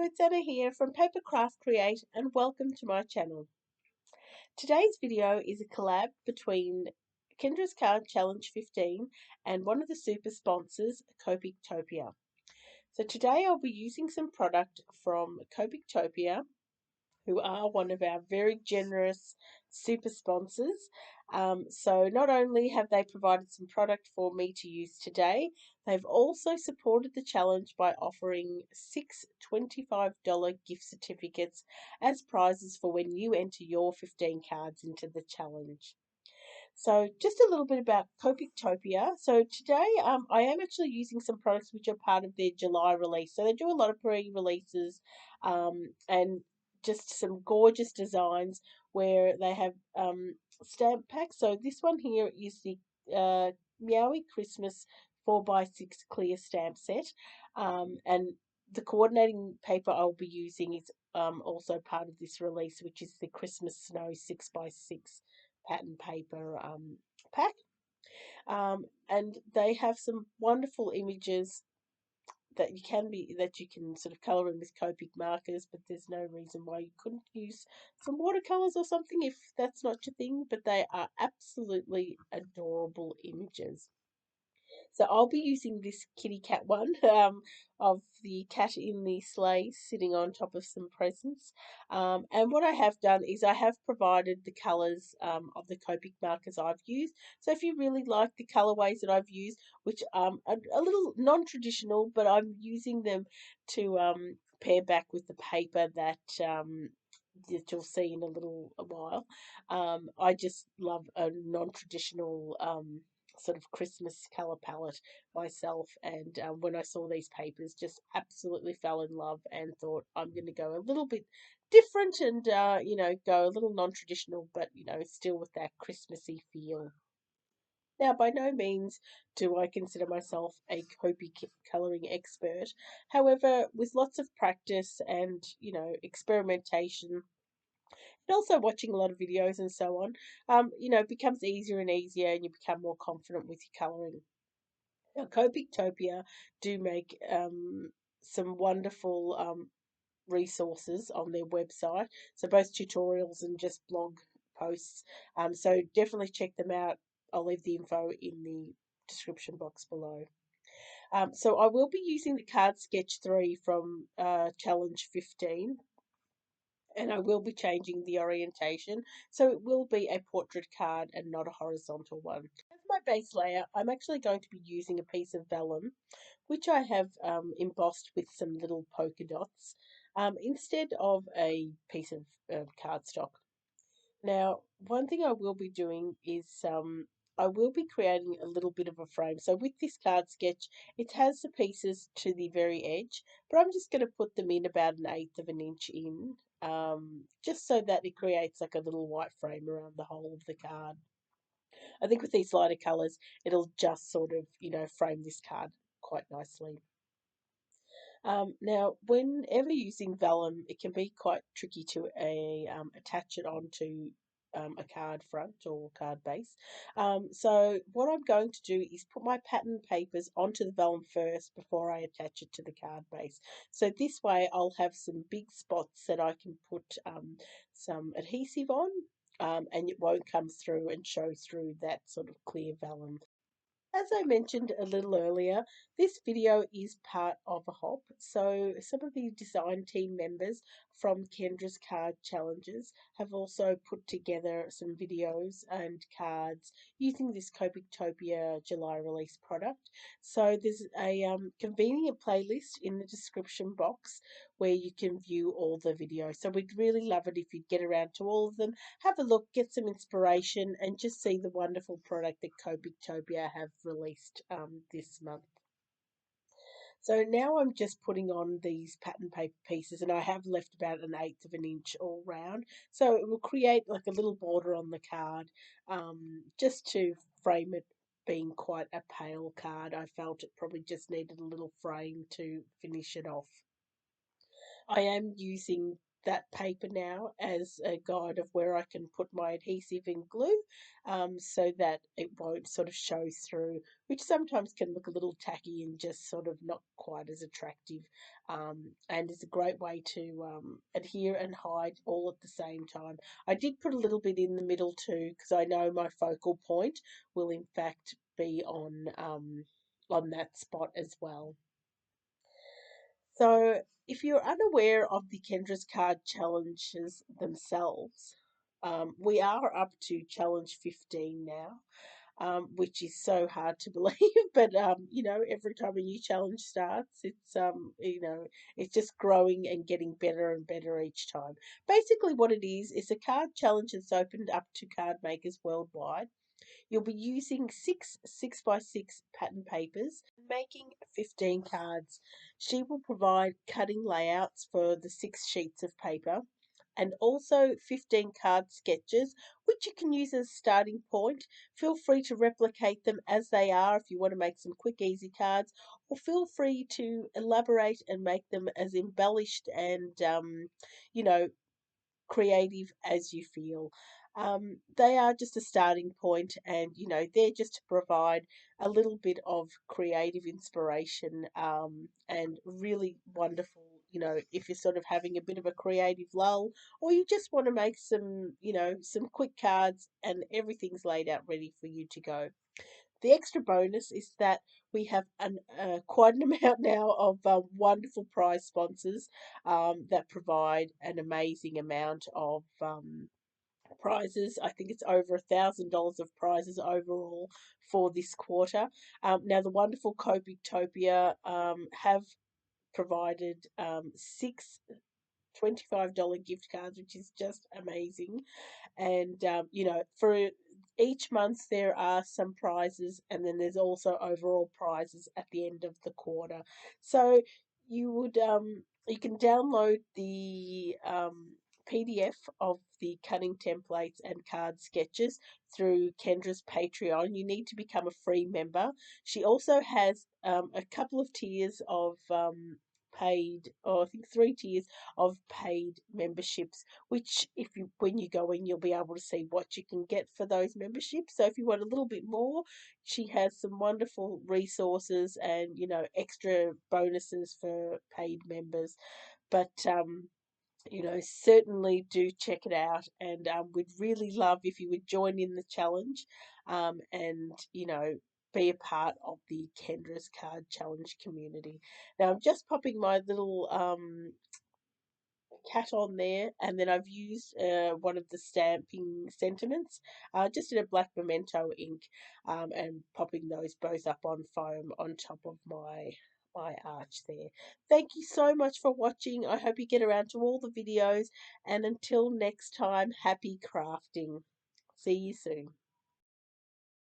it's Anna here from Paper Craft Create and welcome to my channel. Today's video is a collab between Kendra's Card Challenge 15 and one of the super sponsors, Copictopia. So today I'll be using some product from Copictopia, who are one of our very generous super sponsors. So not only have they provided some product for me to use today, they've also supported the challenge by offering 6 $25 gift certificates as prizes for when you enter your 15 cards into the challenge. So just a little bit about Copictopia. So today I am actually using some products which are part of their July release. So they do a lot of pre-releases and just some gorgeous designs where they have stamp packs. So this one here is the Meowy Christmas 4x6 clear stamp set. And the coordinating paper I'll be using is also part of this release, which is the Christmas Snow 6x6 pattern paper pack. And they have some wonderful images that you can sort of colour in with Copic markers, but there's no reason why you couldn't use some watercolours or something if that's not your thing. But they are absolutely adorable images. So I'll be using this kitty cat one of the cat in the sleigh sitting on top of some presents. And what I have done is I have provided the colours of the Copic markers I've used. So if you really like the colourways that I've used, which are a little non-traditional, but I'm using them to pair back with the paper that you'll see in a little while. I just love a non-traditional sort of Christmas colour palette myself, and when I saw these papers, just absolutely fell in love and thought I'm going to go a little bit different and go a little non-traditional, but still with that Christmassy feel. Now, by no means do I consider myself a Copic colouring expert. However, with lots of practice and experimentation, and also watching a lot of videos and so on, it becomes easier and easier, and you become more confident with your colouring. Now, Copictopia do make some wonderful resources on their website, so both tutorials and just blog posts. So definitely check them out. I'll leave the info in the description box below. So I will be using the card sketch 3 from challenge 15, and I will be changing the orientation, so it will be a portrait card and not a horizontal one. As my base layer, I'm actually going to be using a piece of vellum, which I have embossed with some little polka dots, instead of a piece of cardstock. Now, one thing I will be doing is I will be creating a little bit of a frame. So with this card sketch, it has the pieces to the very edge, but I'm just going to put them in about 1/8 of an inch in, just so that it creates like a little white frame around the whole of the card. I think with these lighter colours, it'll just sort of, frame this card quite nicely. Now, whenever using vellum, it can be quite tricky to attach it onto a card front or card base. So what I'm going to do is put my pattern papers onto the vellum first before I attach it to the card base. So this way I'll have some big spots that I can put some adhesive on, and it won't come through and show through that sort of clear vellum. As I mentioned a little earlier, this video is part of a hop, so some of the design team members from Kendra's Card Challenges have also put together some videos and cards using this Copictopia July release product. So there's a convenient playlist in the description box where you can view all the videos. So we'd really love it if you'd get around to all of them, have a look, get some inspiration, and just see the wonderful product that Copictopia have released this month. So now I'm just putting on these pattern paper pieces, and I have left about 1/8 of an inch all round. So it will create like a little border on the card, just to frame it. Being quite a pale card, I felt it probably just needed a little frame to finish it off. I am using that paper now as a guide of where I can put my adhesive and glue, so that it won't sort of show through, which sometimes can look a little tacky and just sort of not quite as attractive, and is a great way to adhere and hide all at the same time. I did put a little bit in the middle too, because I know my focal point will in fact be on that spot as well. So, if you're unaware of the Kendra's card challenges themselves, we are up to challenge 15 now, which is so hard to believe. But every time a new challenge starts, it's just growing and getting better and better each time. Basically, what it is a card challenge that's opened up to card makers worldwide. You'll be using six 6x6 pattern papers, making 15 cards. She will provide cutting layouts for the 6 sheets of paper and also 15 card sketches, which you can use as a starting point. Feel free to replicate them as they are if you want to make some quick, easy cards, or feel free to elaborate and make them as embellished and, you know, creative as you feel. They are just a starting point, and they're just to provide a little bit of creative inspiration, and really wonderful. If you're sort of having a bit of a creative lull, or you just want to make some quick cards, and everything's laid out ready for you to go. The extra bonus is that we have quite an amount now of wonderful prize sponsors, that provide an amazing amount of prizes. I think it's over $1,000 of prizes overall for this quarter. Now, the wonderful Copictopia have provided six $25 gift cards, which is just amazing. And for each month there are some prizes, and then there's also overall prizes at the end of the quarter. So you can download the PDF of the cutting templates and card sketches through Kendra's Patreon. You need to become a free member. She also has a couple of tiers of paid, or I think 3 tiers of paid memberships, which if you when you go in, you'll be able to see what you can get for those memberships. So if you want a little bit more, she has some wonderful resources and extra bonuses for paid members. But certainly do check it out, and we'd really love if you would join in the challenge, and be a part of the Kendra's Card Challenge community. Now I'm just popping my little cat on there, and then I've used one of the stamping sentiments, just in a black memento ink, and popping those both up on foam on top of my arch there. Thank you so much for watching. I hope you get around to all the videos, and until next time, happy crafting. See you soon.